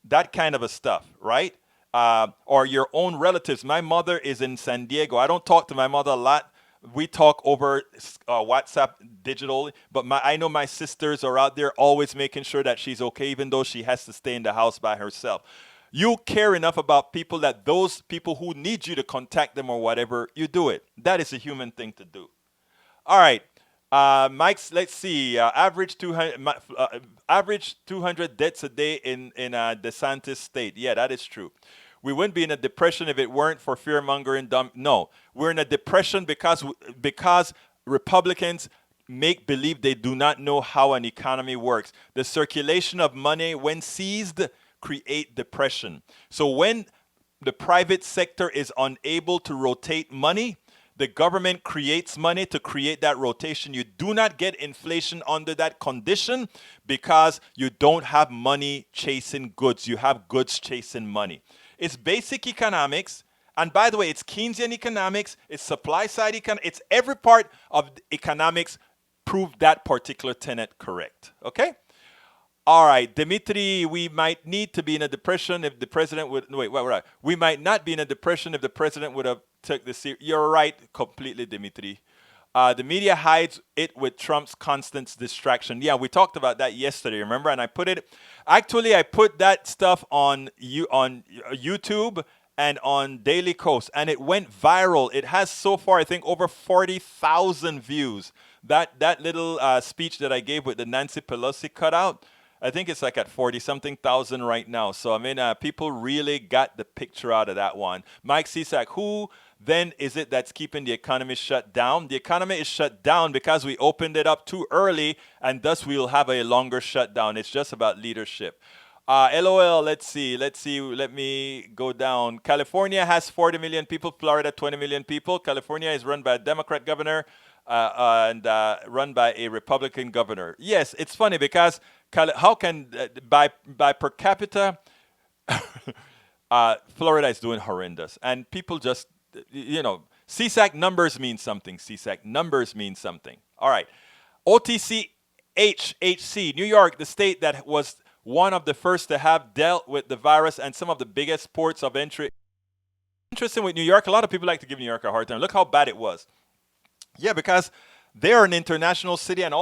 That kind of a stuff, right? Or your own relatives. My mother is in San Diego. I don't talk to my mother a lot. We talk over WhatsApp digitally, but I know my sisters are out there always making sure that she's okay, even though she has to stay in the house by herself. You care enough about people that those people who need you to contact them or whatever, you do it. That is a human thing to do. All right. Mike's, let's see, average 200 deaths a day in DeSantis state. Yeah, that is true. We wouldn't be in a depression if it weren't for fear-mongering. No, we're in a depression because Republicans make believe they do not know how an economy works. The circulation of money, when seized, create depression. So when the private sector is unable to rotate money, the government creates money to create that rotation. You do not get inflation under that condition because you don't have money chasing goods. You have goods chasing money. It's basic economics. And by the way, it's Keynesian economics. It's supply side economics. It's every part of economics proved that particular tenet correct. Okay? All right, Dimitri, we might need to be in a depression if the president would... No, wait, right. We might not be in a depression if the president would have took this... You're right completely, Dimitri. The media hides it with Trump's constant distraction. Yeah, we talked about that yesterday, remember? And I put it... Actually, I put that stuff on YouTube and on Daily Kos, and it went viral. It has so far, I think, over 40,000 views. That little speech that I gave with the Nancy Pelosi cutout, I think it's like at 40-something thousand right now. So, I mean, people really got the picture out of that one. Mike Cisak, who then is it that's keeping the economy shut down? The economy is shut down because we opened it up too early, and thus we'll have a longer shutdown. It's just about leadership. LOL, let's see. Let me go down. California has 40 million people. Florida, 20 million people. California is run by a Democrat governor and run by a Republican governor. Yes, it's funny because how can by per capita Florida is doing horrendous. And people just, CSAC numbers mean something. CSAC numbers mean something. All right. OTCHHC, New York, the state that was one of the first to have dealt with the virus and some of the biggest ports of entry. Interesting with New York, a lot of people like to give New York a hard time. Look how bad it was. Yeah, because they're an international city and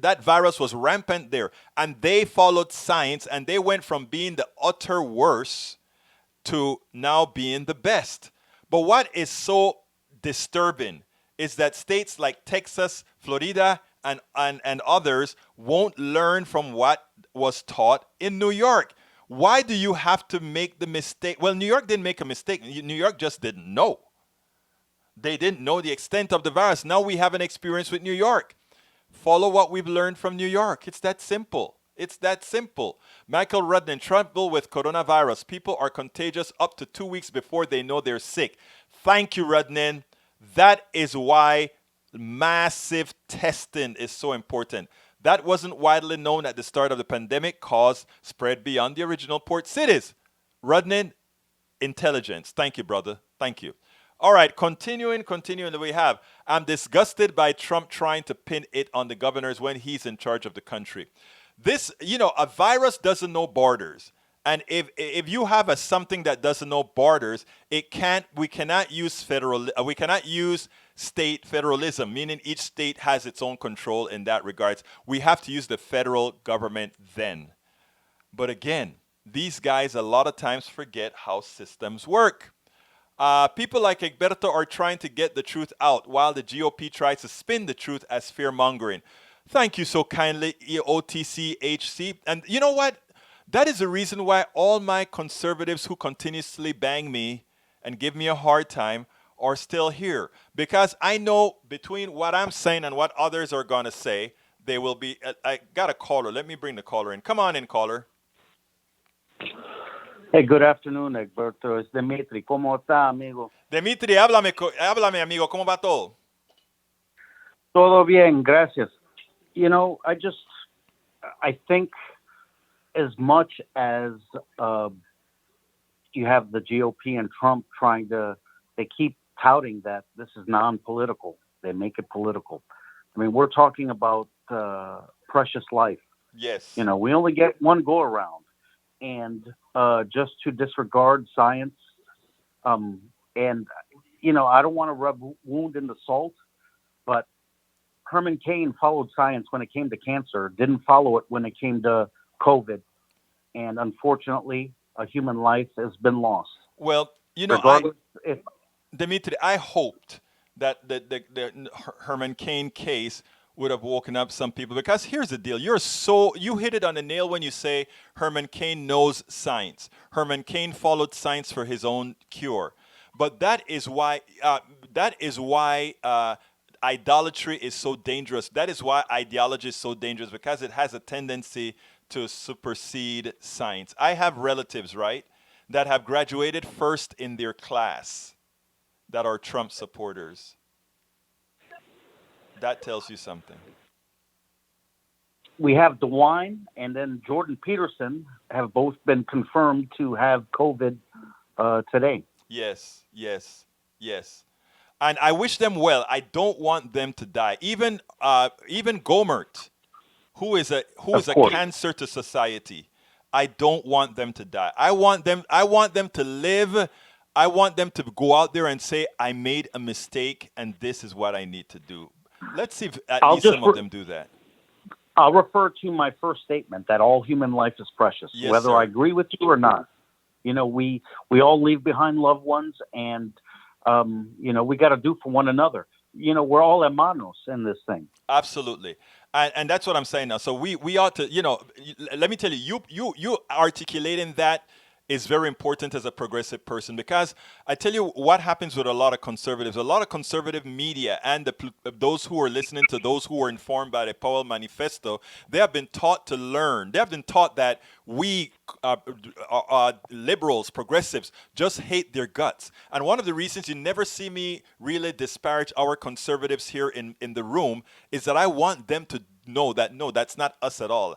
that virus was rampant there. And they followed science and they went from being the utter worst to now being the best. But what is so disturbing is that states like Texas, Florida, and others won't learn from what was taught in New York. Why do you have to make the mistake? Well, New York didn't make a mistake. New York just didn't know. They didn't know the extent of the virus. Now we have an experience with New York. Follow what we've learned from New York. It's that simple. It's that simple. Michael Rudnin, trouble with coronavirus. People are contagious up to 2 weeks before they know they're sick. Thank you, Rudnin. That is why massive testing is so important. That wasn't widely known at the start of the pandemic, caused spread beyond the original port cities. Rudnin, intelligence. Thank you, brother. Thank you. All right, continuing we have, I'm disgusted by Trump trying to pin it on the governors when he's in charge of the country. This, a virus doesn't know borders. And if you have something that doesn't know borders, we cannot use state federalism, meaning each state has its own control in that regards. We have to use the federal government then. But again, these guys a lot of times forget how systems work. People like Egberto are trying to get the truth out while the GOP tries to spin the truth as fear-mongering. Thank you so kindly, OTCHC. And you know what? That is the reason why all my conservatives who continuously bang me and give me a hard time are still here. Because I know between what I'm saying and what others are going to say, they will be... I got a caller. Let me bring the caller in. Come on in, caller. Hey, good afternoon, Egberto. Es Dimitri. ¿Cómo está, amigo? Dimitri, háblame, amigo. ¿Cómo va todo? Todo bien, gracias. I think as much as you have the GOP and Trump they keep touting that this is non-political. They make it political. I mean, we're talking about precious life. Yes. We only get one go around. And just to disregard science, and I don't want to rub wound in the salt, but Herman Cain followed science when it came to cancer, didn't follow it when it came to COVID, and unfortunately, a human life has been lost. Well, Dimitri, I hoped that the Herman Cain case would have woken up some people, because here's the deal. You hit it on the nail when you say Herman Cain knows science. Herman Cain followed science for his own cure. But that is why idolatry is so dangerous. That is why ideology is so dangerous, because it has a tendency to supersede science. I have relatives, right, that have graduated first in their class that are Trump supporters. That tells you something. We have DeWine and then Jordan Peterson have both been confirmed to have COVID today. Yes. And I wish them well. I don't want them to die. Even Gomert, who is a cancer to society. I don't want them to die. I want them to live. I want them to go out there and say, I made a mistake and this is what I need to do. Let's see if at least some of them do that. I'll refer to my first statement that all human life is precious, yes, whether sir. I agree with you or not. We all leave behind loved ones, and we got to do for one another. We're all hermanos in this thing. Absolutely. And that's what I'm saying now. So we ought to, let me tell you, you articulating that is very important as a progressive person, because I tell you what happens with a lot of conservative media and those who are listening to those who are informed by the Powell Manifesto, they have been taught to learn. They have been taught that we liberals, progressives, just hate their guts. And one of the reasons you never see me really disparage our conservatives here in the room is that I want them to know that no, that's not us at all.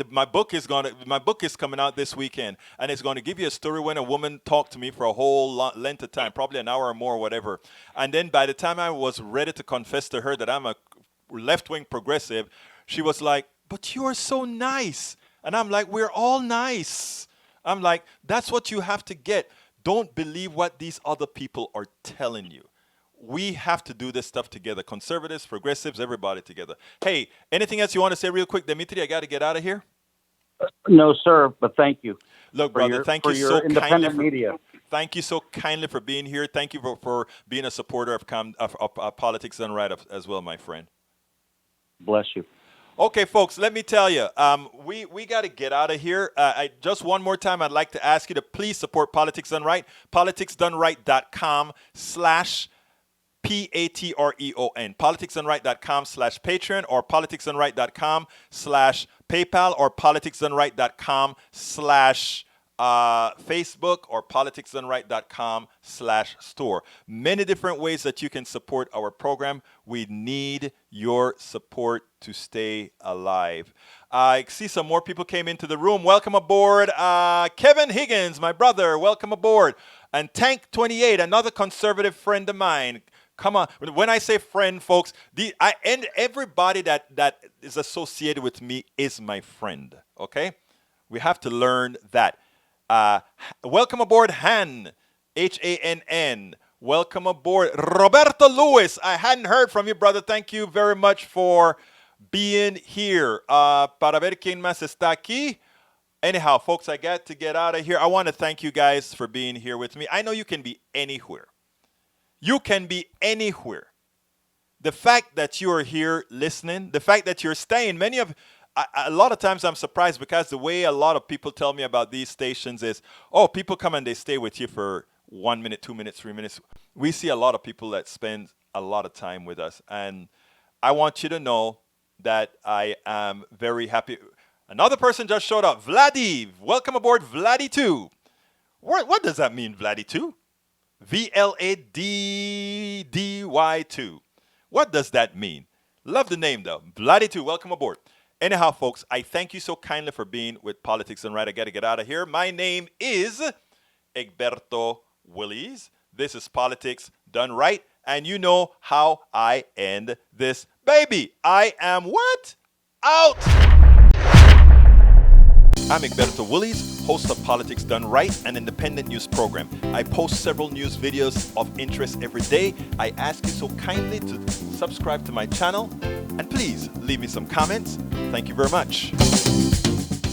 My book is coming out this weekend, and it's going to give you a story when a woman talked to me for a whole length of time, probably an hour or more, whatever. And then by the time I was ready to confess to her that I'm a left-wing progressive, she was like, "But you are so nice." And I'm like, "We're all nice." I'm like, that's what you have to get. Don't believe what these other people are telling you. We have to do this stuff together. Conservatives, progressives, everybody together. Hey, anything else you want to say real quick, Dimitri? I got to get out of here. No, sir, but thank you. Look, brother, thank you so independent kindly. media. Thank you so kindly for being here. Thank you for being a supporter of Politics Done Right as well, my friend. Bless you. Okay, folks, let me tell you, we got to get out of here. Just one more time, I'd like to ask you to please support Politics Done Right. PoliticsDoneRight.com/Patreon. PoliticsDoneRight.com/Patreon or PoliticsDoneRight.com/PayPal or PoliticsDoneRight.com/Facebook or PoliticsDoneRight.com/store. Many different ways that you can support our program. We need your support to stay alive. I see some more people came into the room. Welcome aboard. Kevin Higgins, my brother, welcome aboard. And Tank28, another conservative friend of mine. Come on. When I say friend, folks, and everybody that is associated with me is my friend. Okay? We have to learn that. Welcome aboard, Han. Hann. Welcome aboard, Roberto Lewis. I hadn't heard from you, brother. Thank you very much for being here. Para ver quién más está aquí. Anyhow, folks, I got to get out of here. I want to thank you guys for being here with me. I know you can be anywhere. You can be anywhere. The fact that you are here listening, the fact that you're staying, a lot of times I'm surprised because the way a lot of people tell me about these stations is, oh, people come and they stay with you for 1 minute, 2 minutes, 3 minutes. We see a lot of people that spend a lot of time with us. And I want you to know that I am very happy. Another person just showed up. Vladdy. Welcome aboard, Vladdy2. What does that mean, Vladdy2? VLADDY2. What does that mean? Love the name, though. Vladdy2, welcome aboard. Anyhow, folks, I thank you so kindly for being with Politics Done Right. I got to get out of here. My name is Egberto Willies. This is Politics Done Right. And you know how I end this baby. I am what? Out! I'm Egberto Willies, host of Politics Done Right, an independent news program. I post several news videos of interest every day. I ask you so kindly to subscribe to my channel, and please leave me some comments. Thank you very much.